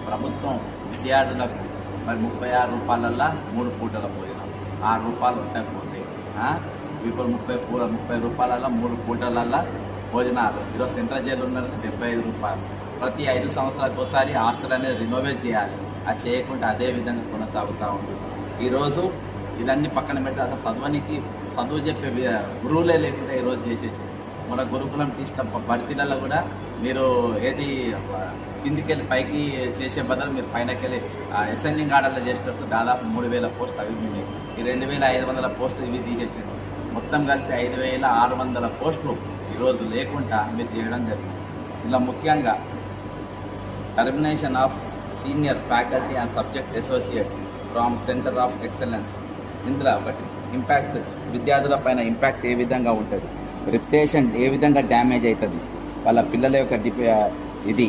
ప్రభుత్వం విద్యార్థులకు మరి 36 రూపాయలల్లో 3 పూటల భోజనం, 6 రూపాయలు ఉండకపోతే ఇప్పుడు 30 రూపాయలల్లో 3 పూటలల్లో భోజనాలు. ఈరోజు సెంట్రల్ జైలు ఉన్నది 75 రూపాయలు. ప్రతి 5 సంవత్సరాలకు ఒకసారి హాస్టల్ అనేది రినోవేట్ చేయాలి. అది చేయకుండా అదే విధంగా కొనసాగుతూ ఉంటుంది. ఈరోజు ఇదన్నీ పక్కన పెడితే అసలు చదువు చెప్పే గురువులే లేకుండా ఈరోజు చేసేసి మన గురుకులం తీసిన భర్తీలలో కూడా మీరు ఏది కిందికెళ్ళి పైకి చేసే బదులు మీరు పైనకెళ్ళి అసెండింగ్ ఆర్డర్లో చేసేటప్పుడు దాదాపు 3000 పోస్టులు అవి ఉన్నాయి. ఈ 2500 పోస్టులు ఇవి తీసేసారు. మొత్తం కలిపి 5600 పోస్టులు ఈరోజు లేకుండా మీరు చేయడం జరిగింది. ఇలా ముఖ్యంగా termination of senior faculty and subject associate from centre of excellence. ఇందులో ఒకటి ఇంపాక్ట్, విద్యార్థుల పైన ఇంపాక్ట్ ఏ విధంగా ఉంటుంది, రెప్యుటేషన్ ఏ విధంగా డ్యామేజ్ అవుతుంది, వాళ్ళ పిల్లల యొక్క ఇది